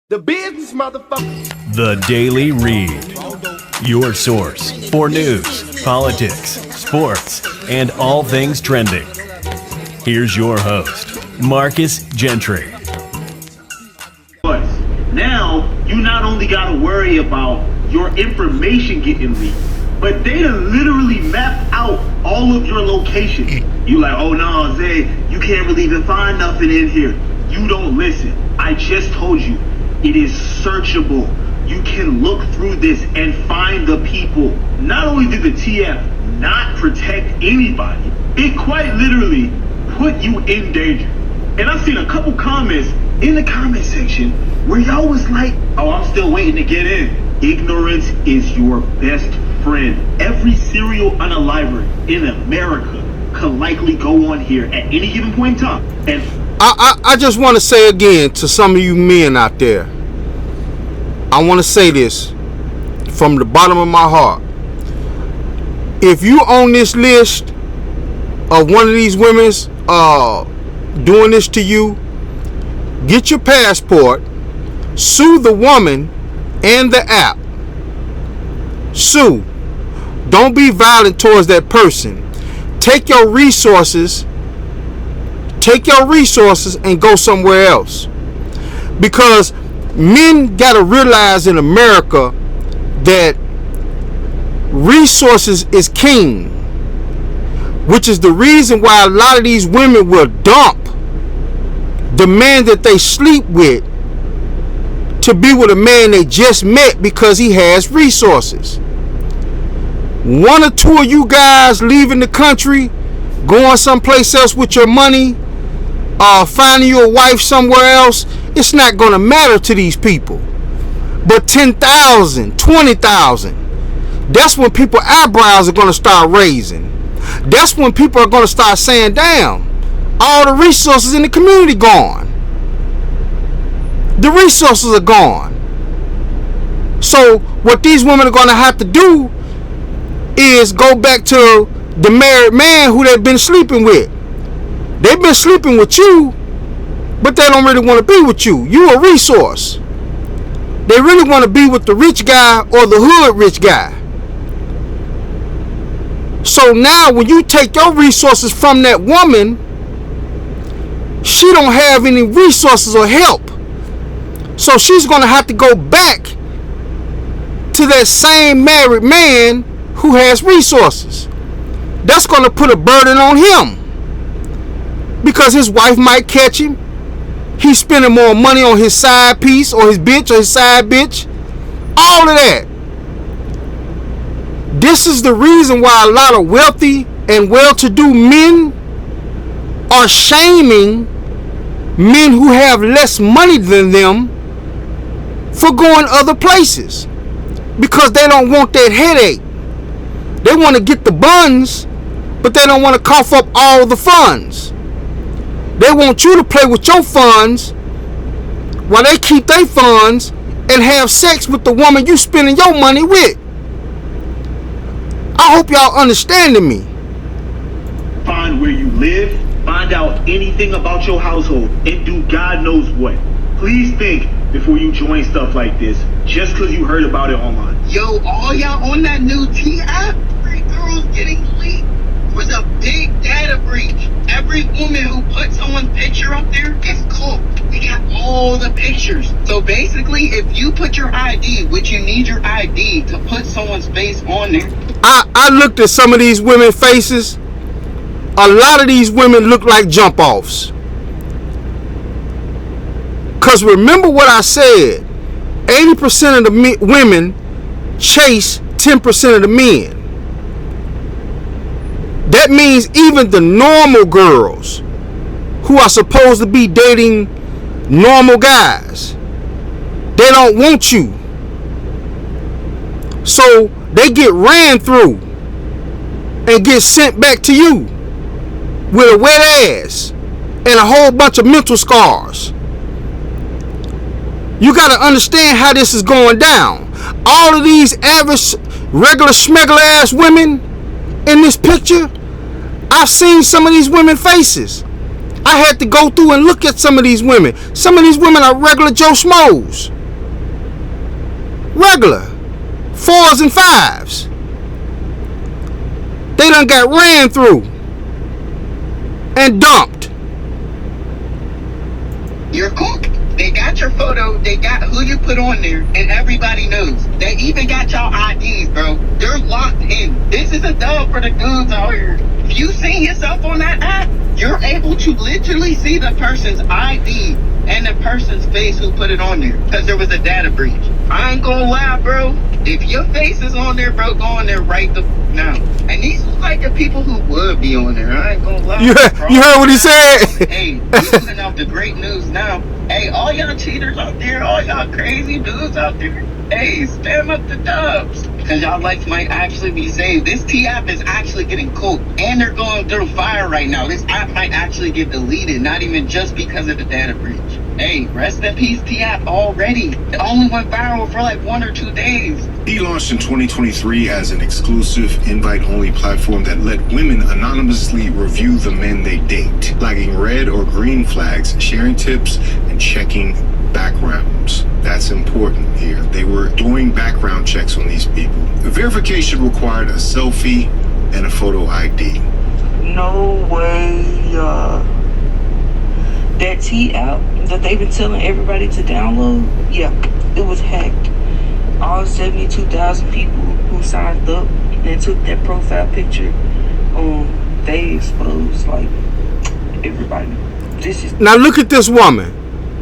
The business, motherfucker. The Daily Read. Your source for news, politics, sports, and all things trending. Here's your host, Marcus Gentry. Now, you not only got to worry about your information getting leaked, but they done literally map out all of your locations. You like, oh no, Zay, you can't really even find nothing in here. You don't listen. I just told you. It is searchable. You can look through this and find the people. Not only did the TF not protect anybody, it quite literally put you in danger. And I've seen a couple comments in the comment section where y'all was like, oh, I'm still waiting to get in. Ignorance is your best friend. Every serial unaliver in America could likely go on here at any given point in time. And I just want to say again to some of you men out there, I want to say this from the bottom of my heart. If you on this list of one of these women's doing this to you, get your passport, sue the woman and the app. Sue. Don't be violent towards that person. Take your resources and go somewhere else. Because men gotta realize in America that resources is king, which is the reason why a lot of these women will dump the man that they sleep with to be with a man they just met because he has resources. One or two of you guys leaving the country, going someplace else with your money, finding you a wife somewhere else, it's not going to matter to these people. But 10,000, 20,000, that's when people's eyebrows are going to start raising. That's when people are going to start saying, damn, all the resources in the community gone. The resources are gone. So what these women are going to have to do is go back to the married man who they've been sleeping with. They've been sleeping with you, but they don't really want to be with you. You a resource. They really want to be with the rich guy or the hood rich guy. So now when you take your resources from that woman, she don't have any resources or help. So she's going to have to go back to that same married man who has resources. That's going to put a burden on him. Because his wife might catch him. He's spending more money on his side piece or his bitch or his side bitch. All of that. This is the reason why a lot of wealthy and well-to-do men are shaming men who have less money than them for going other places. Because they don't want that headache. They want to get the buns, but they don't want to cough up all the funds. They want you to play with your funds while they keep their funds and have sex with the woman you spending your money with. I hope y'all understanding me. Find where you live, find out anything about your household, and do God knows what. Please think before you join stuff like this, just because you heard about it online. Yo, all y'all on that new T app? 3 girls getting leaked. Was a big data breach. Every woman who put someone's picture up there is cooked. They got all the pictures. So basically, if you put your ID, which you need your ID to put someone's face on there. I looked at some of these women's faces. A lot of these women look like jump offs. Because remember what I said. 80% of the women chase 10% of the men. That means even the normal girls who are supposed to be dating normal guys, they don't want you. So they get ran through and get sent back to you with a wet ass and a whole bunch of mental scars. You got to understand how this is going down. All of these average, regular, schmegular ass women in this picture, I've seen some of these women faces. I had to go through and look at some of these women. Some of these women are regular Joe Schmoes. Regular 4s and 5s. They done got ran through and dumped. You're cool. They got your photo, they got who you put on there, and everybody knows. They even got y'all IDs, bro. They're locked in. This is a dub for the dudes out here. If you see yourself on that app, you're able to literally see the person's ID and the person's face who put it on there, because there was a data breach. I ain't gonna lie, bro. If your face is on there, bro, go on there right now. And these look like the people who would be on there. I ain't gonna lie. You heard what he said? Hey, you putting out the great news now. Hey, all y'all cheaters out there, all y'all crazy dudes out there, hey, spam up the dubs. Because y'all life might actually be saved. This T-app is actually getting cooked. And they're going through fire right now. This app might actually get deleted, not even just because of the data breach. Hey, rest in peace T-app already. It only went viral for like 1 or 2 days. He launched in 2023 as an exclusive invite-only platform that let women anonymously review the men they date, flagging red or green flags, sharing tips, and checking backgrounds. That's important here. They were doing background checks on these people. The verification required a selfie and a photo ID. No way, that T-app that they've been telling everybody to download, yeah, it was hacked. All 72,000 people who signed up and took that profile picture, they exposed like everybody. This is now look at this woman.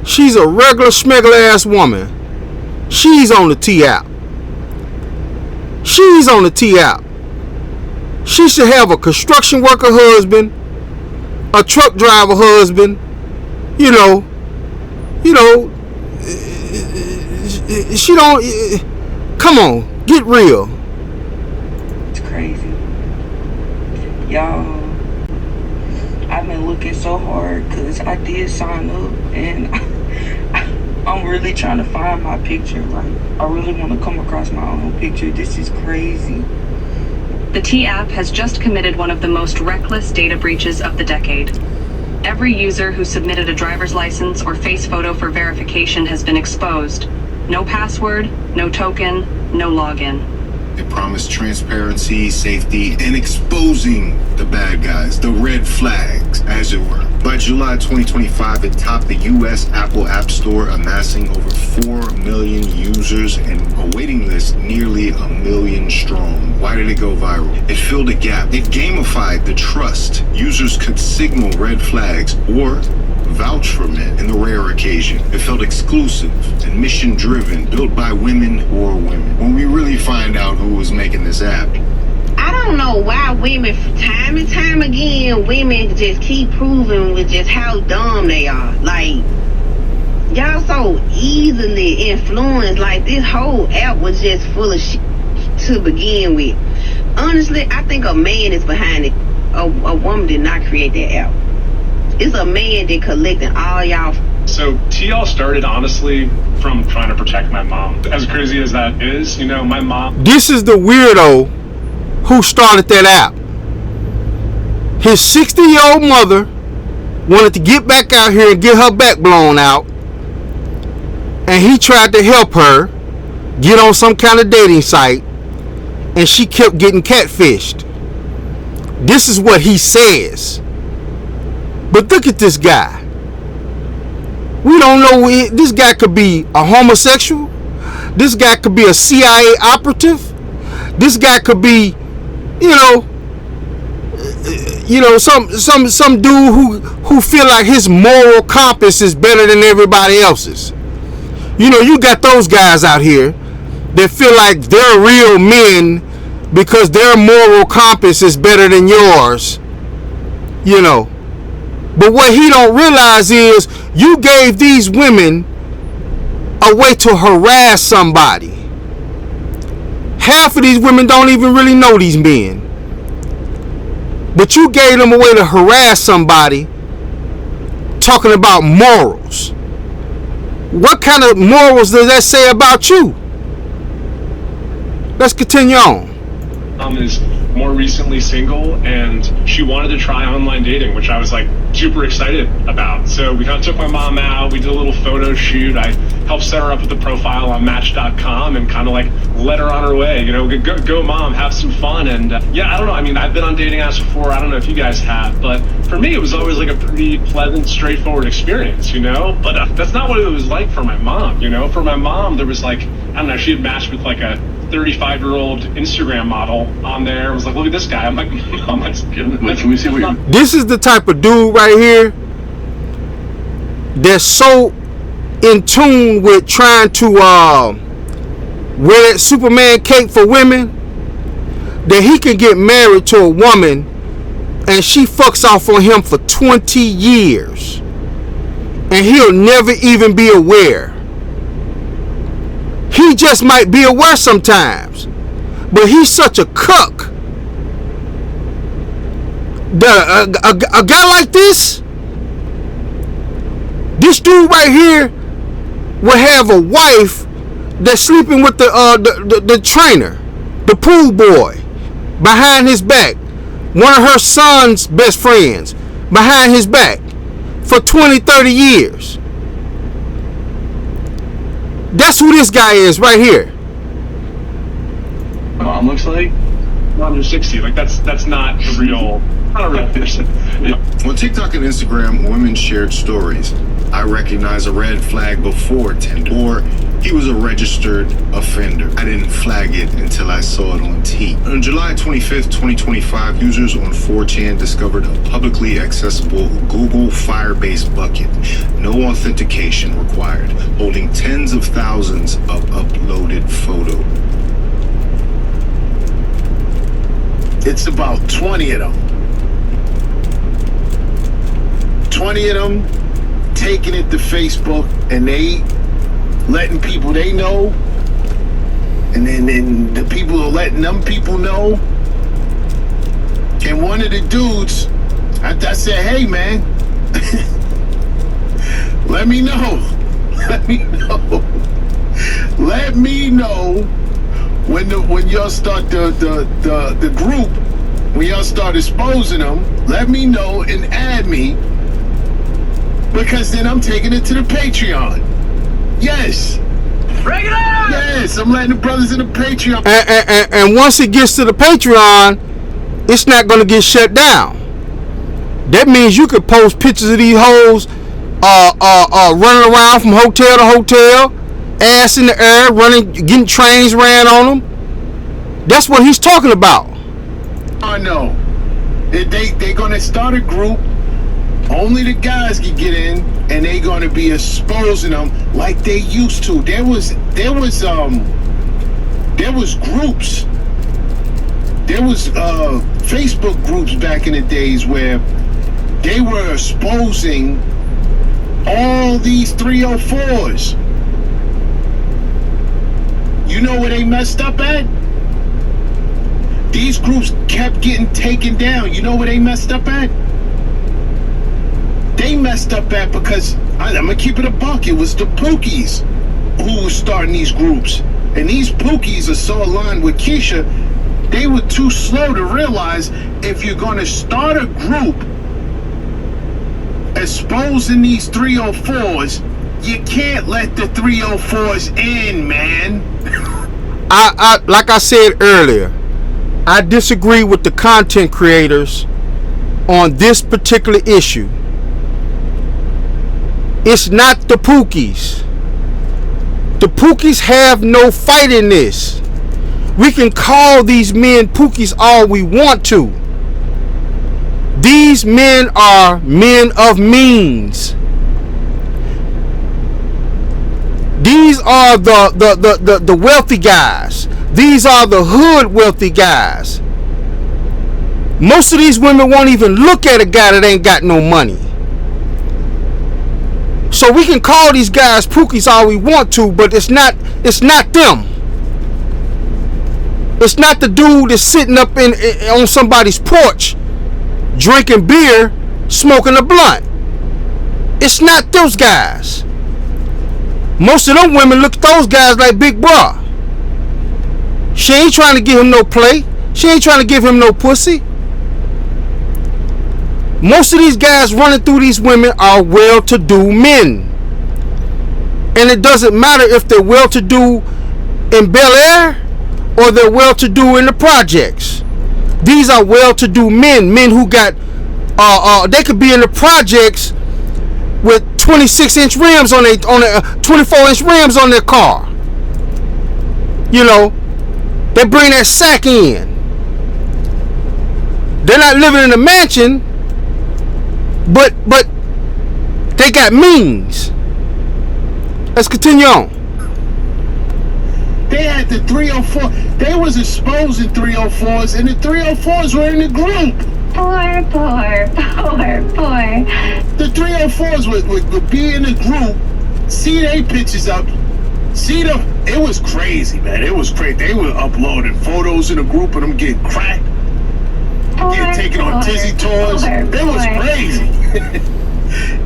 She's a regular schmegular ass woman. She's on the T-app. She's on the T-app. She should have a construction worker husband, a truck driver husband. You know, she don't. Come on, get real. It's crazy, y'all. I've been looking so hard because I did sign up, and I'm really trying to find my picture. Like, I really want to come across my own picture. This is crazy. The T-app has just committed one of the most reckless data breaches of the decade. Every user who submitted a driver's license or face photo for verification has been exposed. No password, no token, no login. They promised transparency, safety, and exposing the bad guys, the red flags, as it were. By July 2025, it topped the U.S. Apple App Store, amassing over 4 million users and a waiting list nearly 1 million strong. Why did it go viral? It filled a gap. It gamified the trust. Users could signal red flags or vouch for men in the rare occasion. It felt exclusive and mission-driven, built by women for women. When we really find out who was making this app, I don't know why women, time and time again, women just keep proving with just how dumb they are. Like, y'all so easily influenced. Like, this whole app was just full of shit to begin with. Honestly, I think a man is behind it. A woman did not create that app. It's a man that collecting all y'all. So TL started honestly from trying to protect my mom. As crazy as that is, you know, my mom. This is the weirdo who started that app. His 60-year-old mother wanted to get back out here and get her back blown out, and he tried to help her get on some kind of dating site, and she kept getting catfished. This is what he says. But look at this guy. We don't know. This guy could be a homosexual. This guy could be a CIA operative. This guy could be, some dude who feel like his moral compass is better than everybody else's. You got those guys out here that feel like they're real men because their moral compass is better than yours. But what he don't realize is you gave these women a way to harass somebody. Half of these women don't even really know these men. But you gave them a way to harass somebody talking about morals. What kind of morals does that say about you? Let's continue on. Is more recently single, and she wanted to try online dating, which I was like, super excited about. So we kind of took my mom out, we did a little photo shoot, I helped set her up with a profile on Match.com and kind of like let her on her way, you know, go mom, have some fun. And yeah, I don't know, I mean, I've been on dating apps before, I don't know if you guys have, but for me it was always like a pretty pleasant, straightforward experience, you know, but that's not what it was like for my mom, you know. For my mom, there was like, I don't know, she had matched with like a 35-year-old Instagram model on there. I was like, look at this guy. I'm like, Mom, can we see what you're... This is the type of dude right here that's so in tune with trying to wear that Superman cape for women that he can get married to a woman and she fucks off on him for 20 years and he'll never even be aware. He just might be aware sometimes, but he's such a cuck. A guy like this dude right here will have a wife that's sleeping with the trainer, the pool boy, behind his back. One of her son's best friends, behind his back, for 20, 30 years. That's who this guy is right here. Mom looks like Mom, you're 60. Like that's not a real person. Yeah. On TikTok and Instagram, women shared stories. I recognize a red flag before Tinder, or he was a registered offender. I didn't flag it until I saw it on T. On July 25th, 2025, users on 4chan discovered a publicly accessible Google Firebase bucket, no authentication required, holding tens of thousands of uploaded photos. It's about 20 of them. 20 of them taking it to Facebook and they letting people they know, and then the people are letting them people know. And one of the dudes, I said, hey man, let me know. Let me know when y'all start the group, when y'all start exposing them, let me know and add me, because then I'm taking it to the Patreon. Yes. Bring it on! Yes, I'm letting the brothers in the Patreon. And once it gets to the Patreon, it's not going to get shut down. That means you could post pictures of these hoes running around from hotel to hotel, ass in the air, running, getting trains ran on them. That's what he's talking about. I know. They're going to start a group. Only the guys can get in, and they're going to be exposing them like they used to. There was groups. There was Facebook groups back in the days where they were exposing all these 304s. You know where they messed up at? These groups kept getting taken down. You know where they messed up at? They messed up at because, I'm going to keep it a buck, it was the Pookies who was starting these groups. And these Pookies are so aligned with Keisha, they were too slow to realize if you're going to start a group exposing these 304s, you can't let the 304s in, man. I like I said earlier, I disagree with the content creators on this particular issue. It's not the Pookies. The Pookies have no fight in this. We can call these men Pookies all we want to. These men are men of means. These are the wealthy guys. These are the hood wealthy guys. Most of these women won't even look at a guy that ain't got no money. So we can call these guys Pookies all we want to, but it's not them. It's not the dude that's sitting up on somebody's porch drinking beer, smoking a blunt. It's not those guys. Most of them women look at those guys like big bruh. She ain't trying to give him no play. She ain't trying to give him no pussy. Most of these guys running through these women are well-to-do men. And it doesn't matter if they're well-to-do in Bel Air or they're well-to-do in the projects. These are well-to-do men who got, they could be in the projects with 26-inch rims on their 24-inch rims on their car. You know, they bring that sack in. They're not living in a mansion, but they got means. Let's continue on. They had the 304. They was exposing 304s, and the 304s were in the group. Poor. The 304s would be in the group, see their pictures up, see them. It was crazy, man. It was crazy. They were uploading photos in the group of them getting cracked, getting taken on dizzy tours. It was crazy.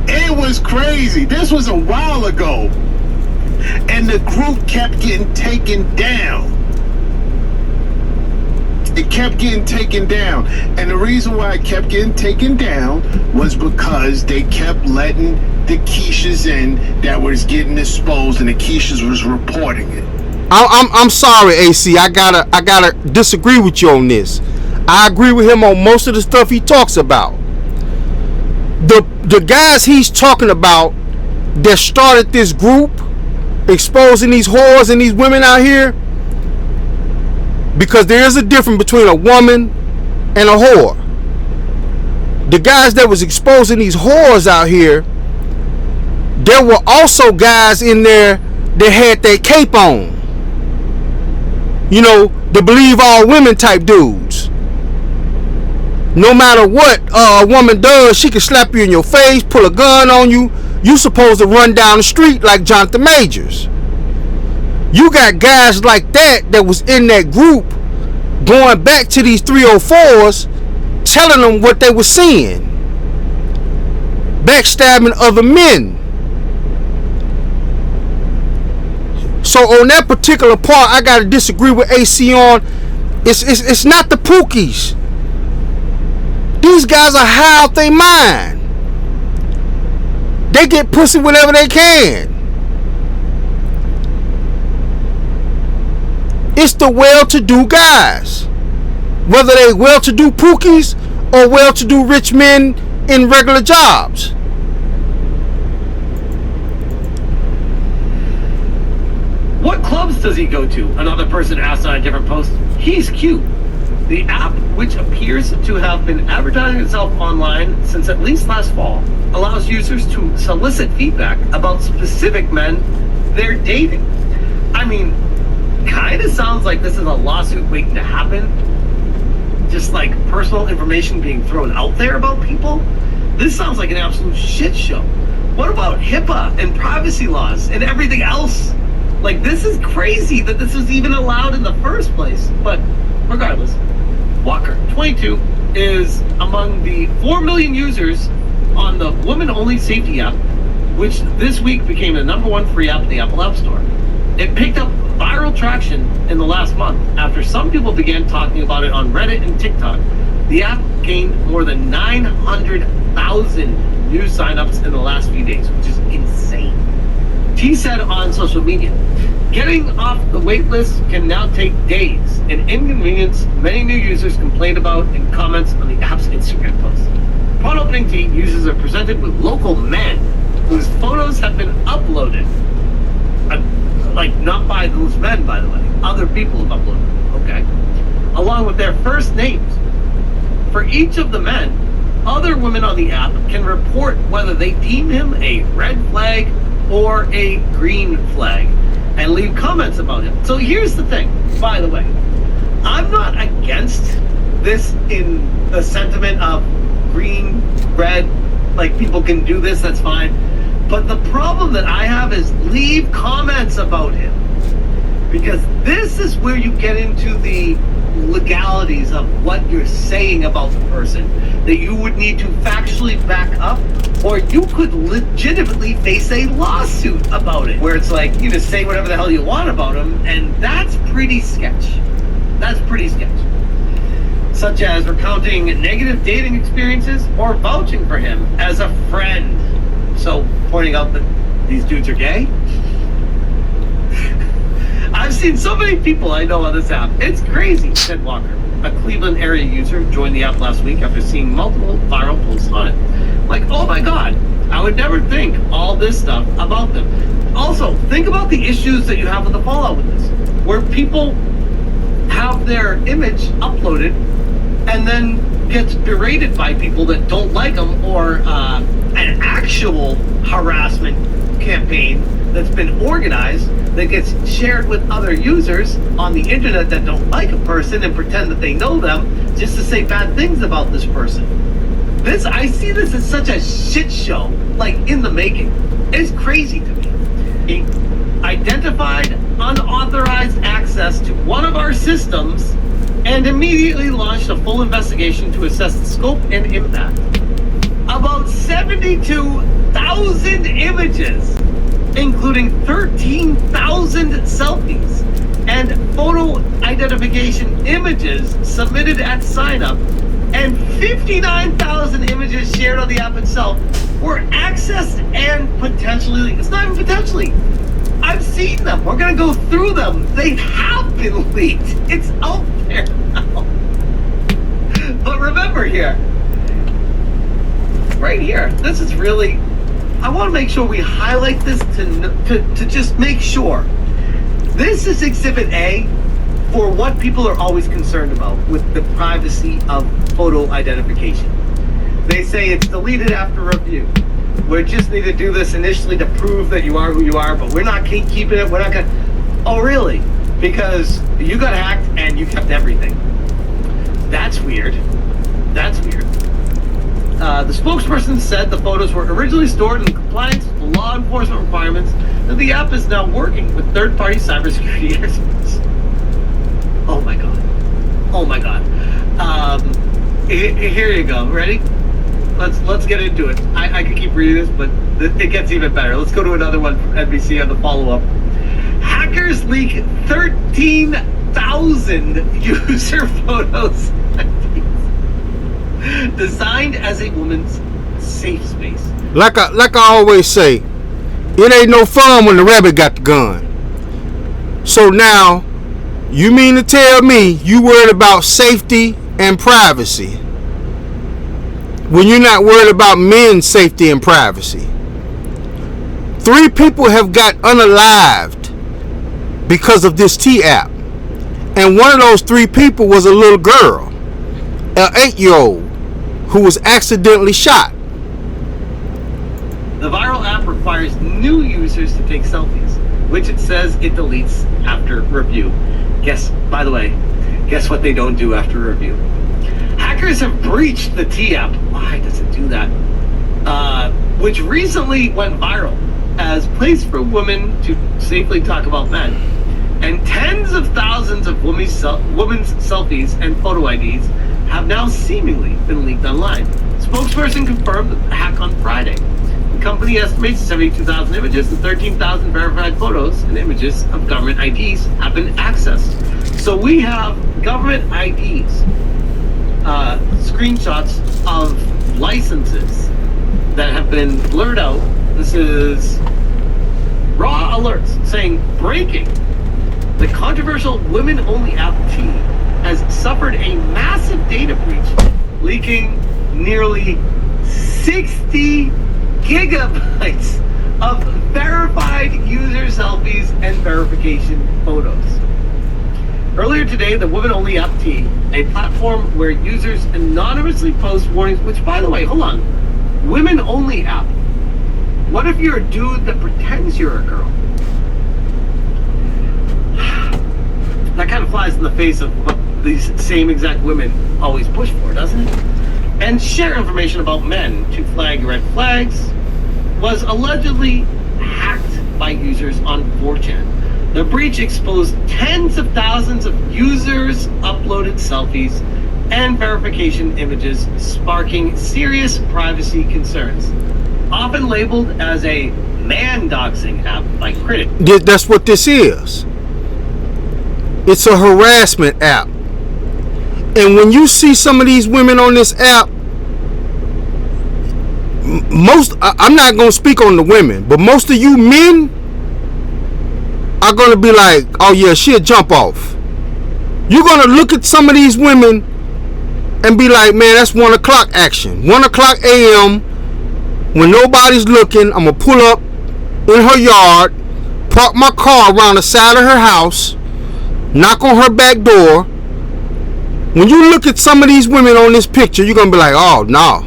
It was crazy. This was a while ago. And the group kept getting taken down. It kept getting taken down. And the reason why it kept getting taken down was because they kept letting the Keishas in that was getting exposed, and the Keishas was reporting it. I'm sorry, AC. I gotta disagree with you on this. I agree with him on most of the stuff he talks about. The guys he's talking about that started this group exposing these whores and these women out here, because there is a difference between a woman and a whore. The guys that was exposing these whores out here, there were also guys in there that had their cape on. You know, the believe all women type dudes. No matter what a woman does, she can slap you in your face, pull a gun on you. You supposed to run down the street like Jonathan Majors. You got guys like that was in that group going back to these 304s, telling them what they were seeing, backstabbing other men. So on that particular part, I gotta disagree with AC on. It's not the Pookies. These guys are high out their mind. They get pussy whenever they can. It's the well-to-do guys. Whether they well-to-do Pookies or well-to-do rich men in regular jobs. What clubs does he go to? Another person asked on a different post. He's cute. The app, which appears to have been advertising itself online since at least last fall, allows users to solicit feedback about specific men they're dating. I mean, kind of sounds like this is a lawsuit waiting to happen. Just like personal information being thrown out there about people. This sounds like an absolute shit show. What about HIPAA and privacy laws and everything else? Like, this is crazy that this was even allowed in the first place. But regardless, Walker, 22, is among the 4 million users on the woman-only safety app, which this week became the #1 free app in the Apple App Store. It picked up viral traction in the last month after some people began talking about it on Reddit and TikTok. The app gained more than 900,000 new signups in the last few days, which is insane. T said on social media, getting off the wait list can now take days, an inconvenience many new users complained about in comments on the app's Instagram post. Upon opening T, users are presented with local men whose photos have been uploaded. Like, not by those men, by the way. Other people have uploaded, okay? Along with their first names. For each of the men, other women on the app can report whether they deem him a red flag or a green flag and leave comments about him. So here's the thing, by the way. I'm not against this in the sentiment of green, red, like people can do this, that's fine. But the problem that I have is leave comments about him. Because this is where you get into the legalities of what you're saying about the person that you would need to factually back up, or you could legitimately face a lawsuit about it, where it's like you just say whatever the hell you want about him, and that's pretty sketch. That's pretty sketch. such as recounting negative dating experiences or vouching for him as a friend. So, pointing out that these dudes are gay. I've seen so many people I know on this app. It's crazy, said Walker. A Cleveland area user joined the app last week after seeing multiple viral posts on it. Like, oh my God, I would never think all this stuff about them. Also, think about the issues that you have with the fallout with this, where people have their image uploaded and then gets berated by people that don't like them, or an actual harassment campaign that's been organized that gets shared with other users on the internet that don't like a person and pretend that they know them just to say bad things about this person. I see this as such a shit show, like in the making. It's crazy to me. He identified unauthorized access to one of our systems and immediately launched a full investigation to assess the scope and impact. About 72,000 images, including 13,000 selfies and photo identification images submitted at sign-up, and 59,000 images shared on the app itself, were accessed and potentially, it's not even potentially, I've seen them. We're going to go through them. They have been leaked. It's out there now. But remember here, right here, this is really, I want to make sure we highlight this to just make sure. This is Exhibit A for what people are always concerned about with the privacy of photo identification. They say it's deleted after review. We just need to do this initially to prove that you are who you are, but we're not keeping it. We're not going to. Oh, really? Because you got hacked and you kept everything. That's weird. That's weird. The spokesperson said the photos were originally stored in compliance with the law enforcement requirements, and the app is now working with third-party cybersecurity experts. Oh my god. Oh my god. Here you go. Ready? Let's get into it. I could keep reading this, but it gets even better. Let's go to another one from NBC on the follow-up. Hackers leak 13,000 user photos designed as a woman's safe space. Like I always say, it ain't no fun when the rabbit got the gun. So now, you mean to tell me you worried about safety and privacy when you're not worried about men's safety and privacy? 3 people have got unalived because of this T-app. And one of those 3 people was a little girl, an 8-year-old, who was accidentally shot. The viral app requires new users to take selfies, which it says it deletes after review. By the way, guess what they don't do after review? Hackers have breached the T-app. Why does it do that? Which recently went viral as a place for women to safely talk about men. And tens of thousands of women's selfies and photo IDs have now seemingly been leaked online. Spokesperson confirmed the hack on Friday. The company estimates 72,000 images and 13,000 verified photos and images of government IDs have been accessed. So we have government IDs, screenshots of licenses that have been blurred out. This is raw alerts saying breaking. The controversial women-only app T has suffered a massive data breach, leaking nearly 60 gigabytes of verified user selfies and verification photos. Earlier today, the women-only app T, a platform where users anonymously post warnings, which, by the way, hold on, women-only app. What if you're a dude that pretends you're a girl? That kind of flies in the face of what these same exact women always push for, doesn't it? And share information about men to flag red flags was allegedly hacked by users on 4chan. The breach exposed tens of thousands of users' uploaded selfies and verification images, sparking serious privacy concerns. Often labeled as a man-doxing app by critics. That's what this is. It's a harassment app. And when you see some of these women on this app, I'm not going to speak on the women, but most of you men are going to be like, oh yeah, she'll jump off. You're going to look at some of these women and be like, man, that's 1 o'clock action. 1 o'clock a.m. when nobody's looking, I'm going to pull up in her yard, park my car around the side of her house, knock on her back door. When you look at some of these women on this picture, you're going to be like, oh, no.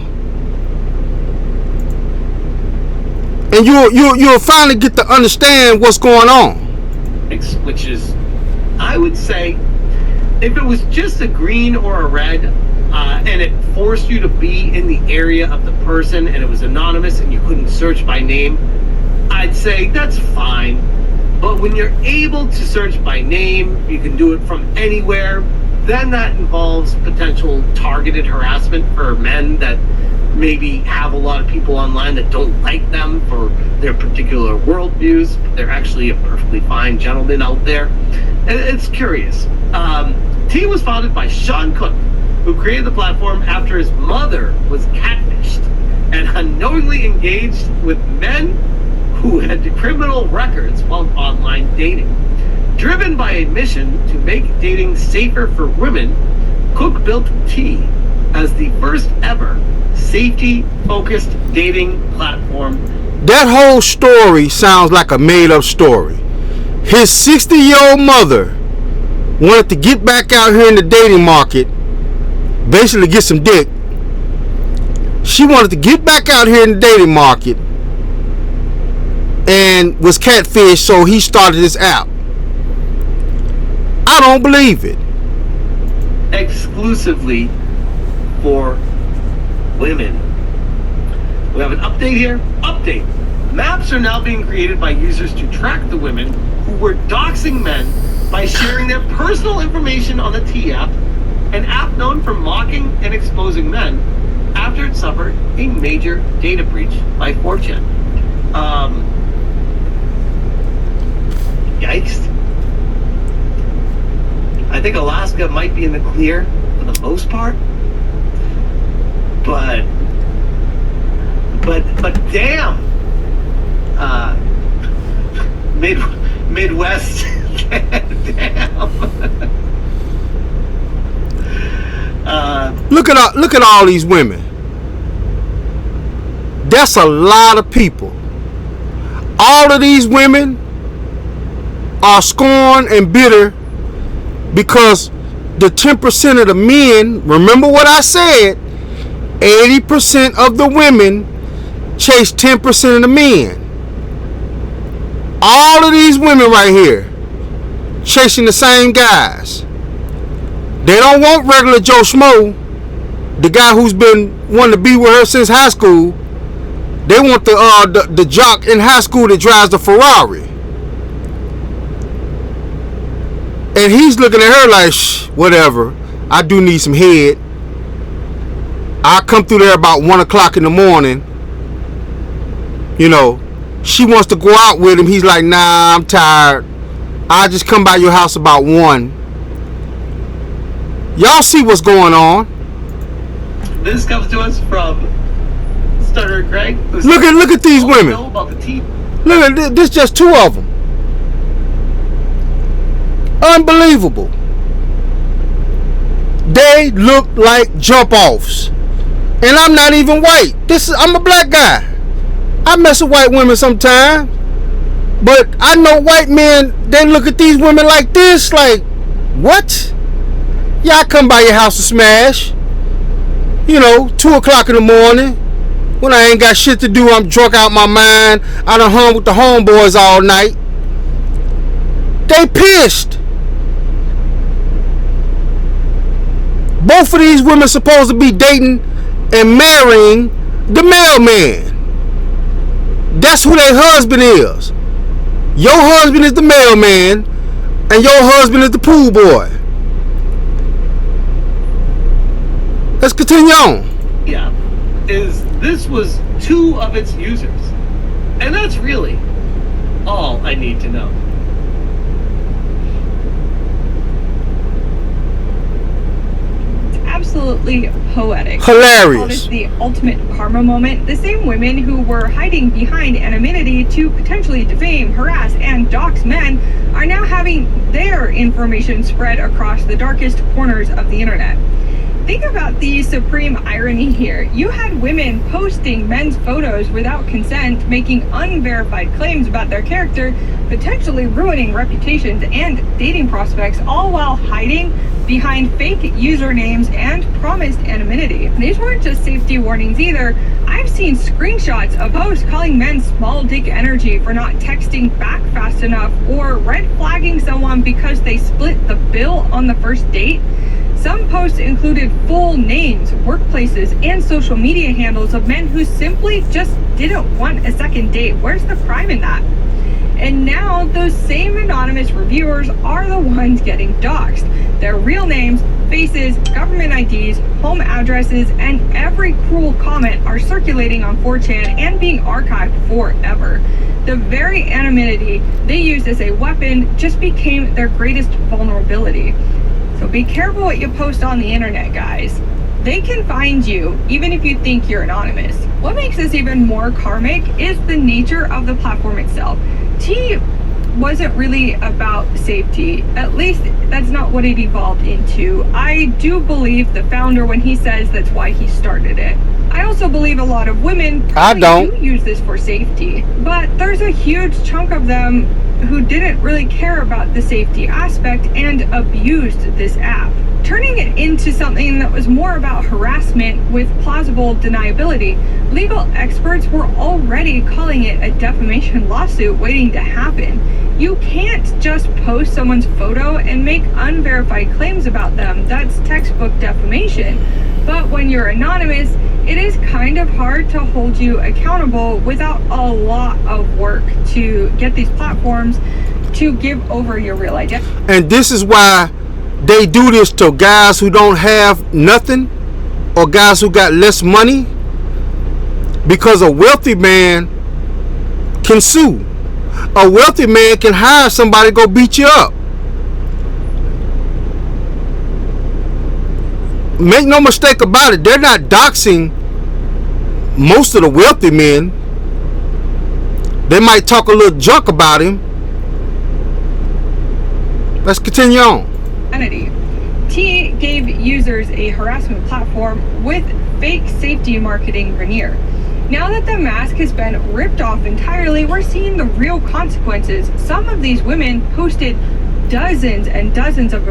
And you'll finally get to understand what's going on. Which is, I would say, if it was just a green or a red, and it forced you to be in the area of the person and it was anonymous and you couldn't search by name, I'd say that's fine. But when you're able to search by name, you can do it from anywhere, then that involves potential targeted harassment for men that maybe have a lot of people online that don't like them for their particular worldviews. They're actually a perfectly fine gentleman out there. And it's curious. T was founded by Sean Cook, who created the platform after his mother was catfished and unknowingly engaged with men who had criminal records while online dating. Driven by a mission to make dating safer for women, Cook built T as the first ever safety-focused dating platform. That whole story sounds like a made-up story. His 60-year-old mother wanted to get back out here in the dating market, basically get some dick. She wanted to get back out here in the dating market and was catfished, so he started this app. I don't believe it. Exclusively for women. We have an update here. Update. Maps are now being created by users to track the women who were doxing men by sharing their personal information on the T app, an app known for mocking and exposing men after it suffered a major data breach by 4chan. Yikes. I think Alaska might be in the clear for the most part, but damn, Midwest, damn. Look at all these women. That's a lot of people. All of these women are scorned and bitter because the 10% of the men, remember what I said, 80% of the women chase 10% of the men. All of these women right here chasing the same guys. They don't want regular Joe Schmo, the guy who's been wanting to be with her since high school. They want the jock in high school that drives the Ferrari. And he's looking at her like, shh, whatever. I do need some head. I come through there about 1 o'clock in the morning. You know, she wants to go out with him. He's like, nah, I'm tired. I'll just come by your house about 1. Y'all see what's going on. This comes to us from Stutter Greg. Look at these women. Look at this, just 2 of them. Unbelievable. They look like jump offs. And I'm not even white. I'm a black guy. I mess with white women sometimes. But I know white men, they look at these women like this, like, what? Yeah, I come by your house to smash. You know, 2 o'clock in the morning. When I ain't got shit to do, I'm drunk out my mind. I done hung with the homeboys all night. They pissed. Both of these women supposed to be dating and marrying the mailman. That's who their husband is. Your husband is the mailman, and your husband is the pool boy. Let's continue on. Yeah, this was 2 of its users, and that's really all I need to know. absolutely poetic. Hilarious. Called it the ultimate karma moment. The same women who were hiding behind anonymity to potentially defame, harass, and dox men are now having their information spread across the darkest corners of the internet. Think about the supreme irony here. You had women posting men's photos without consent, making unverified claims about their character, potentially ruining reputations and dating prospects, all while hiding behind fake usernames and promised anonymity. These weren't just safety warnings either. I've seen screenshots of posts calling men small dick energy for not texting back fast enough, or red flagging someone because they split the bill on the first date. Some posts included full names, workplaces, and social media handles of men who simply just didn't want a second date. Where's the crime in that? And now those same anonymous reviewers are the ones getting doxxed. Their real names, faces, government IDs, home addresses, and every cruel comment are circulating on 4chan and being archived forever. The very anonymity they used as a weapon just became their greatest vulnerability. So be careful what you post on the internet, guys. They can find you even if you think you're anonymous. What makes this even more karmic is the nature of the platform itself. T wasn't really about safety. At least that's not what it evolved into. I do believe the founder when he says that's why he started it. I also believe a lot of women probably do use this for safety, but there's a huge chunk of them who didn't really care about the safety aspect and abused this app, turning it into something that was more about harassment with plausible deniability. Legal experts were already calling it a defamation lawsuit waiting to happen. You can't just post someone's photo and make unverified claims about them. That's textbook defamation. But when you're anonymous, it is kind of hard to hold you accountable without a lot of work to get these platforms to give over your real identity. And this is why they do this to guys who don't have nothing, or guys who got less money, because a wealthy man can sue. A wealthy man can hire somebody to go beat you up. Make no mistake about it, they're not doxing most of the wealthy men. They might talk a little junk about him. Let's continue on. T gave users a harassment platform with fake safety marketing veneer. Now that the mask has been ripped off entirely, we're seeing the real consequences. Some of these women posted dozens and dozens of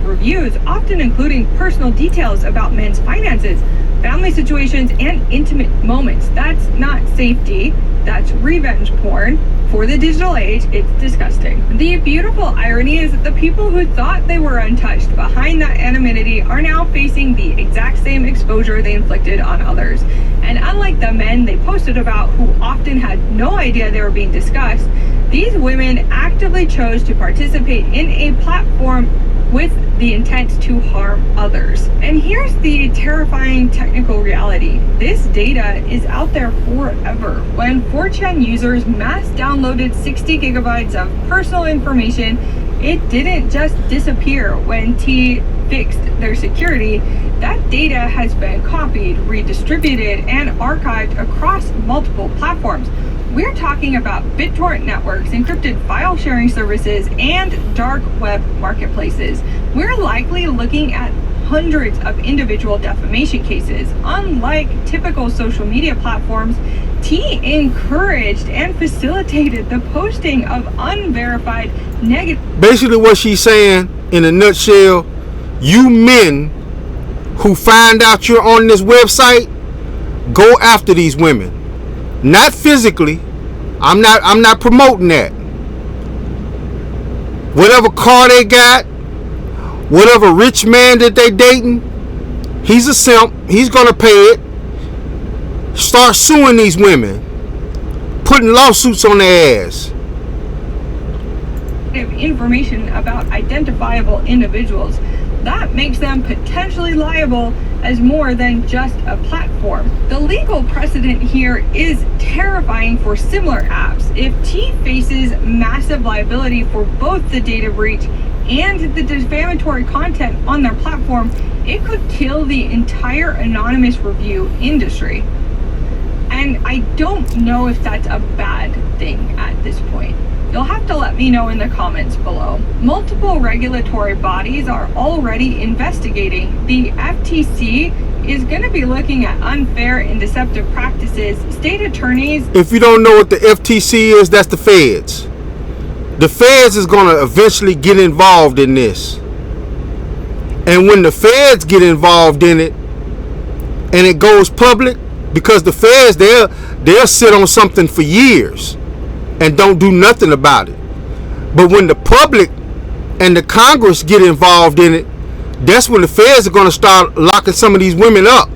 reviews, often including personal details about men's finances, family situations, and intimate moments. That's not safety, that's revenge porn. For the digital age, it's disgusting. The beautiful irony is that the people who thought they were untouched behind that anonymity are now facing the exact same exposure they inflicted on others. And unlike the men they posted about, who often had no idea they were being discussed, these women actively chose to participate in a platform with the intent to harm others. And here's the terrifying technical reality. This data is out there forever. When 4chan users mass downloaded 60 gigabytes of personal information, it didn't just disappear when T fixed their security. That data has been copied, redistributed, and archived across multiple platforms. We're talking about BitTorrent networks, encrypted file sharing services, and dark web marketplaces. We're likely looking at hundreds of individual defamation cases. Unlike typical social media platforms, T encouraged and facilitated the posting of unverified negative. Basically what she's saying in a nutshell, you men who find out you're on this website, go after these women. Not physically. I'm not promoting that. Whatever car they got, whatever rich man that they dating, he's a simp. He's gonna pay it. Start suing these women, putting lawsuits on their ass. Information about identifiable individuals. That makes them potentially liable as more than just a platform. The legal precedent here is terrifying for similar apps. If T faces massive liability for both the data breach and the defamatory content on their platform, it could kill the entire anonymous review industry. And I don't know if that's a bad thing at this point. You'll have to let me know in the comments below. Multiple regulatory bodies are already investigating. The FTC is going to be looking at unfair and deceptive practices. State attorneys... If you don't know what the FTC is, that's the feds. The feds is going to eventually get involved in this. And when the feds get involved in it, and it goes public, because the feds, they'll sit on something for years and don't do nothing about it. But when the public and the Congress get involved in it, that's when the feds are going to start locking some of these women up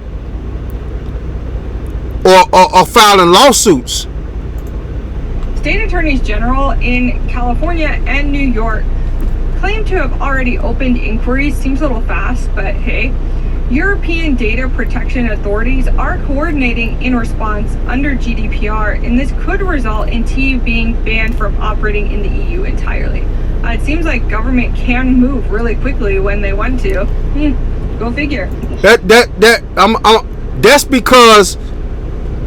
or filing lawsuits. State attorneys general in California and New York claim to have already opened inquiries. Seems a little fast, but hey. European data protection authorities are coordinating in response under GDPR, and this could result in T being banned from operating in the EU entirely. It seems like government can move really quickly when they want to. Go figure. That's because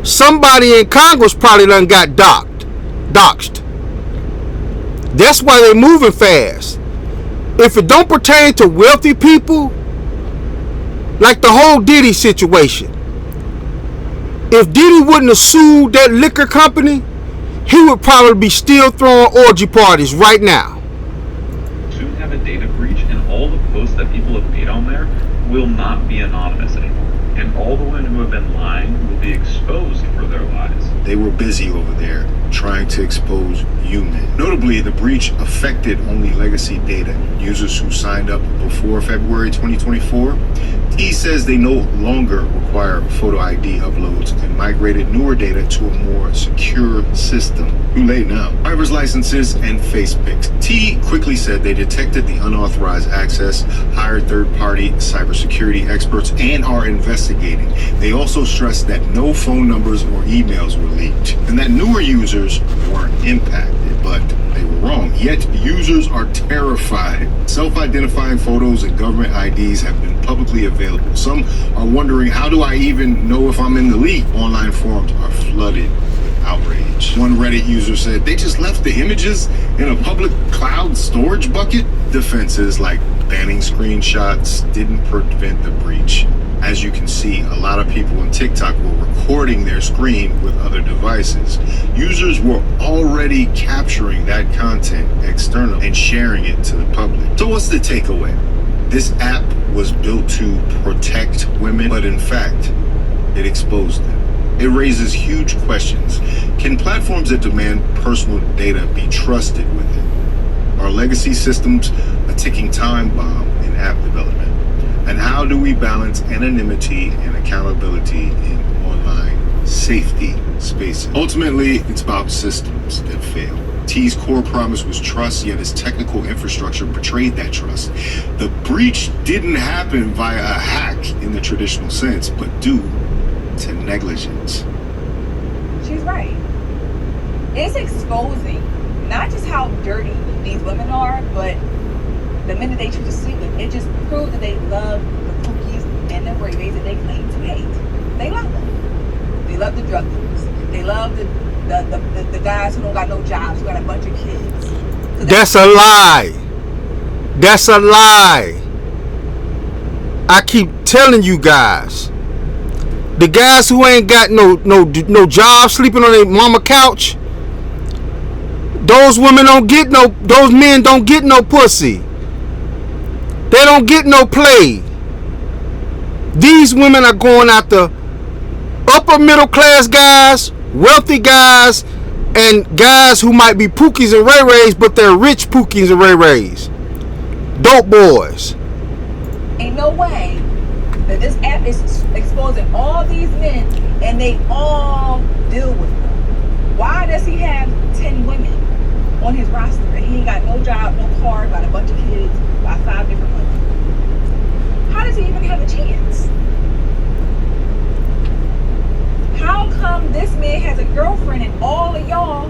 somebody in Congress probably done got doxed. That's why they're moving fast. If it don't pertain to wealthy people, like the whole Diddy situation. If Diddy wouldn't have sued that liquor company, he would probably be still throwing orgy parties right now. Soon have a data breach, and all the posts that people have made on there will not be anonymous anymore. And all the women who have been lying will be exposed for their lies. They were busy over there trying to expose human. Notably, the breach affected only legacy data, users who signed up before February 2024. He says they no longer require photo ID uploads and migrated newer data to a more secure system. Too late now. Driver's licenses and face pics. T quickly said they detected the unauthorized access, hired third-party cybersecurity experts, and are investigating. They also stressed that no phone numbers or emails were leaked, and that newer users weren't impacted, but they were wrong. Yet users are terrified. Self-identifying photos and government IDs have been publicly available. Some are wondering, how do I even know if I'm in the leak? Online forums are flooded with outrage. One Reddit user said they just left the images in a public cloud storage bucket. Defenses like banning screenshots didn't prevent the breach. As you can see, a lot of people on TikTok were recording their screen with other devices. Users were already capturing that content external and sharing it to the public. So what's the takeaway? This app was built to protect women, but in fact, it exposed them. It raises huge questions. Can platforms that demand personal data be trusted with it? Are legacy systems a ticking time bomb in app development? And how do we balance anonymity and accountability in online safety spaces? Ultimately, it's about systems that fail. T's core promise was trust, yet his technical infrastructure betrayed that trust. The breach didn't happen via a hack in the traditional sense, but due to negligence. She's right. It's exposing not just how dirty these women are, but the men that they choose to sleep with. It just proves that they love the cookies and the rays that they claim to hate. They love them. They love the drug dealers. They love the guys who don't got no jobs, who got a bunch of kids. So that's a lie. That's a lie. I keep telling you guys. The guys who ain't got no job, sleeping on their mama couch, those women don't get no, those men don't get no pussy. They don't get no play. These women are going after upper middle class guys, wealthy guys, and guys who might be Pookies and Ray Rays, but they're rich Pookies and Ray Rays. Dope boys. Ain't no way that this app is exposing all these men and they all deal with them. Why does he have 10 women on his roster and he ain't got no job, no car, got a bunch of kids, got 5 different women? How does he even have a chance? How come this man has a girlfriend and all of y'all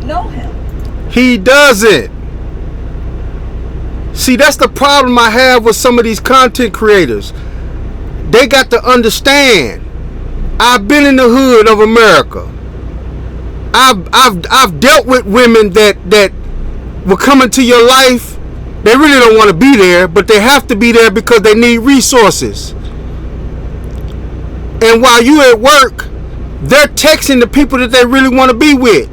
know him? He doesn't. See, that's the problem I have with some of these content creators. They got to understand, I've been in the hood of America. I've dealt with women that will come into your life. They really don't want to be there, but they have to be there because they need resources. And while you at work, they're texting the people that they really want to be with.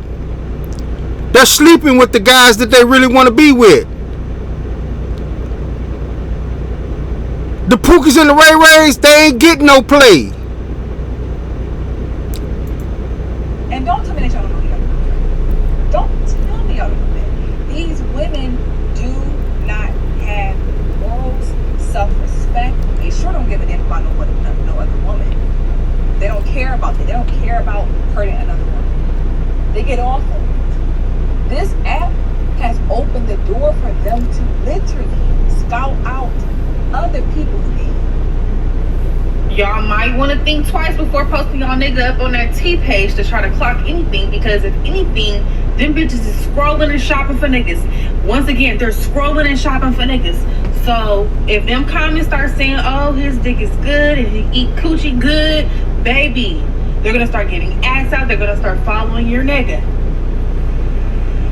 They're sleeping with the guys that they really want to be with. The Pookies and the Ray Rays, they ain't getting no play. And don't tell me that y'all don't know the other women. Don't tell me y'all don't know that. These women do not have morals, self-respect. They sure don't give a damn about no other woman. They don't care about that. They don't care about hurting another woman. They get off of it. This app has opened the door for them to literally scout out other people's game. Y'all might want to think twice before posting y'all nigga up on that T page to try to clock anything, because if anything, them bitches is scrolling and shopping for niggas. Once again, they're scrolling and shopping for niggas. So if them comments start saying, oh, his dick is good and he eat coochie good, baby, they're gonna start getting ass out. They're gonna start following your nigga.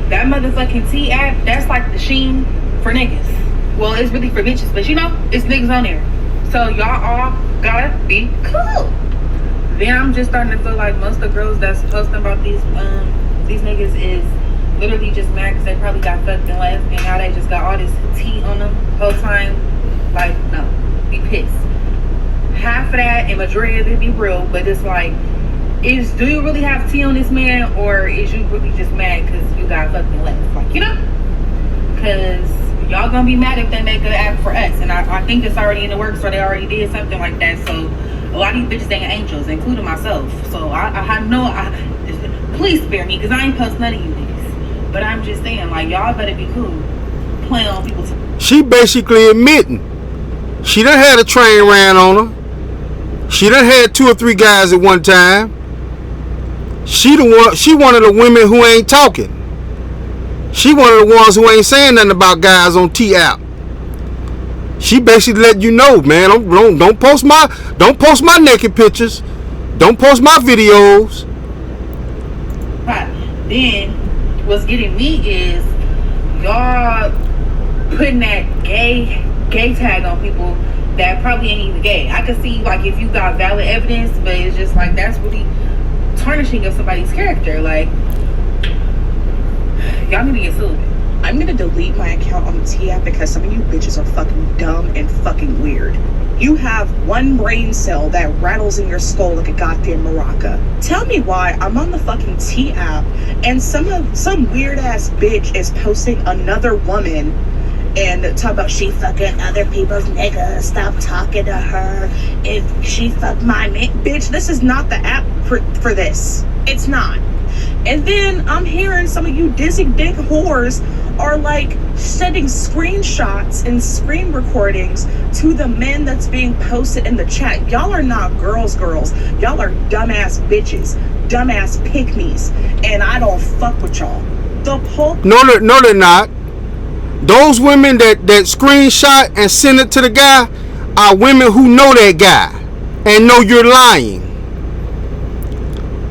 That motherfucking T app, that's like the Sheen for niggas. Well, it's really for bitches, but you know, it's niggas on there. So y'all all gotta be cool. Then I'm just starting to feel like most of the girls that's posting about these niggas is literally just mad because they probably got fucked in lesbian. Now they just got all this tea on them whole time. Like, no, be pissed. Half of that and majority of it be real, but it's like, do you really have tea on this man, or is you really just mad because you got fucked in lesbian? Like, you know? Because y'all gonna be mad if they make an app for us, and I think it's already in the works, or they already did something like that. So a lot of these bitches ain't angels, including myself. So please spare me, because I ain't post none of you niggas. But I'm just saying, like, y'all better be cool playing on people's. She basically admitting she done had a train ran on her. She done had 2 or 3 guys at one time. She one of the women who ain't talking. She one of the ones who ain't saying nothing about guys on T app. She basically let you know, man, don't post my naked pictures. Don't post my videos. Right. Then what's getting me is y'all putting that gay tag on people that probably ain't even gay. I could see, like, if you got valid evidence, but it's just like that's really tarnishing of somebody's character. Like, y'all need to get sued. I'm gonna delete my account on the T app because some of you bitches are fucking dumb and fucking weird. You have one brain cell that rattles in your skull like a goddamn maraca. Tell me why I'm on the fucking T app and some weird ass bitch is posting another woman and talk about she fucking other people's niggas, stop talking to her if she fucked my man. Bitch, this is not the app for this. It's not. And then I'm hearing some of you dizzy dick whores are like sending screenshots and screen recordings to the men that's being posted in the chat. Y'all are not girls. Y'all are dumbass bitches, dumbass pick-me's, and I don't fuck with y'all. No, they're not. Those women that screenshot and send it to the guy are women who know that guy and know you're lying.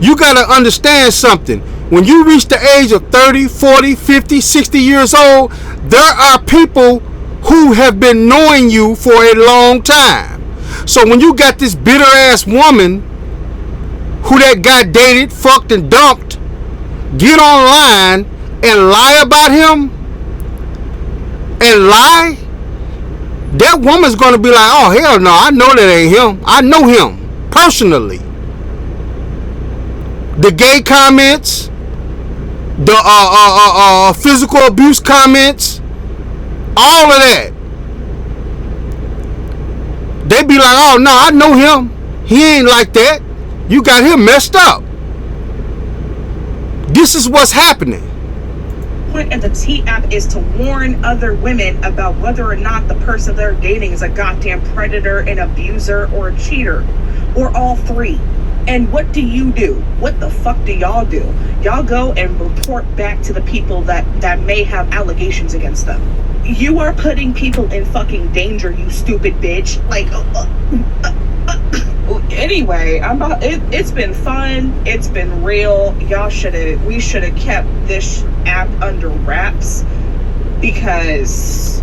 You got to understand something. When you reach the age of 30, 40, 50, 60 years old, there are people who have been knowing you for a long time. So when you got this bitter ass woman who that guy dated, fucked, and dumped, get online and lie about him, that woman's going to be like, oh, hell no, I know that ain't him. I know him personally. The gay comments, the physical abuse comments, all of that. They be like, oh no, I know him. He ain't like that. You got him messed up. This is what's happening. The point of the T app is to warn other women about whether or not the person they're dating is a goddamn predator, an abuser, or a cheater, or all three. And what do you do? What the fuck do y'all do? Y'all go and report back to the people that may have allegations against them. You are putting people in fucking danger, you stupid bitch. Like, anyway, it's been fun. It's been real. We should have kept this app under wraps, because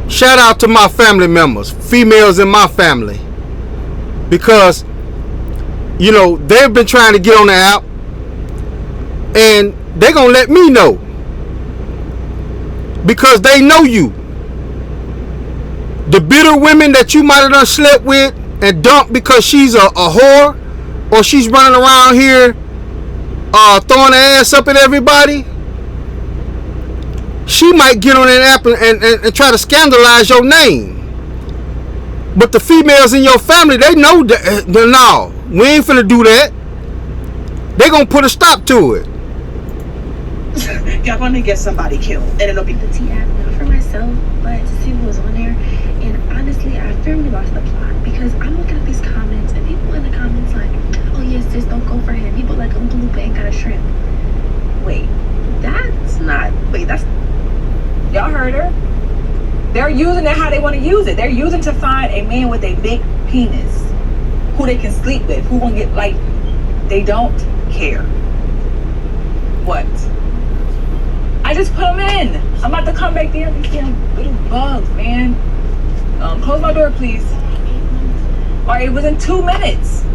shout out to my family members, females in my family, because you know they've been trying to get on the app, and they're gonna let me know, because they know you. The bitter women that you might have done slept with and dumped because she's a whore, or she's running around here throwing her ass up at everybody, she might get on that app and try to scandalize your name. But the females in your family, they know that, no, we ain't finna do that. They gonna put a stop to it. Y'all gonna get somebody killed, and it'll be the T-app, not for myself, but to see who was on there. And honestly, I firmly lost the plot, because I'm looking at these comments, and people in the comments like, oh yes, sis, don't go for him. People like Uncle Lupe ain't got a shrimp. Wait, that's y'all heard her. They're using it how they want to use it. They're using to find a man with a big penis who they can sleep with, who won't get, like, they don't care. What? I just put them in. I'm about to come back there. These damn little bugs, man. Close my door, please. All right, it was in 2 minutes.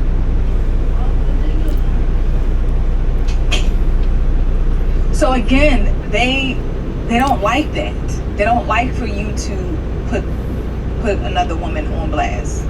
So again, they don't like that. They don't like for you to put another woman on blast.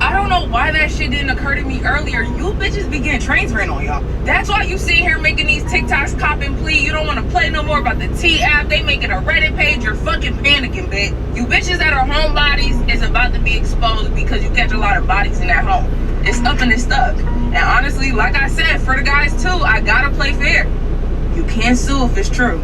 I don't know why that shit didn't occur to me earlier. You bitches be getting trains ran on y'all. That's why you sit here making these TikToks cop and plea. You don't want to play no more about the T-app. They making a Reddit page. You're fucking panicking, bitch. You bitches that are homebodies is about to be exposed because you catch a lot of bodies in that home. It's up and it's stuck. And honestly, like I said, for the guys too, I gotta play fair. You can't sue if it's true.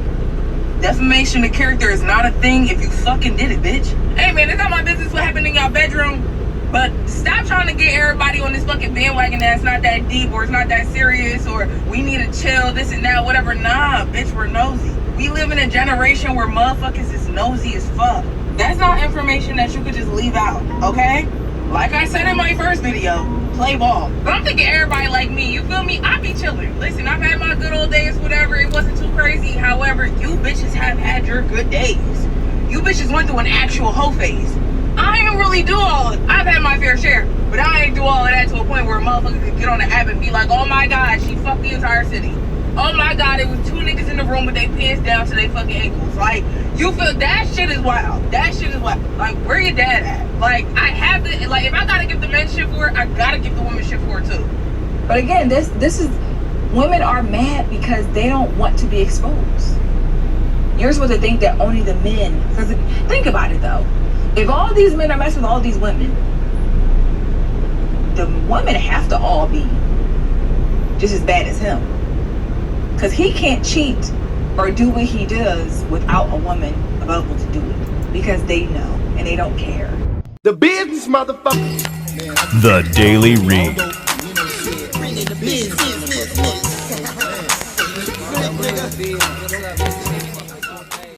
Defamation of character is not a thing if you fucking did it, bitch. Hey man, it's not my business what happened in y'all bedroom. But stop trying to get everybody on this fucking bandwagon that's not that deep, or it's not that serious, or we need to chill, this and that, whatever. Nah, bitch, we're nosy. We live in a generation where motherfuckers is nosy as fuck. That's not information that you could just leave out, okay? Like I said in my first video, play ball. But I'm thinking everybody like me, you feel me? I be chilling. Listen, I've had my good old days, whatever. It wasn't too crazy. However, you bitches have had your good days. You bitches went through an actual hoe phase. I ain't really do all of it. I've had my fair share, but I ain't do all of that to a point where a motherfucker could get on the app and be like, oh my god, she fucked the entire city. Oh my god, it was 2 niggas in the room with their pants down to their fucking ankles. Like, you feel, that shit is wild. That shit is wild. Like, where your dad at? Like, I have to, like, if I gotta give the men shit for it, I gotta give the women shit for it too. But again, this is, women are mad because they don't want to be exposed. You're supposed to think that only the men, because think about it though. If all these men are messing with all these women, the women have to all be just as bad as him. Because he can't cheat or do what he does without a woman available to do it. Because they know and they don't care. The business, motherfucker. The Daily Read. Bring in the business.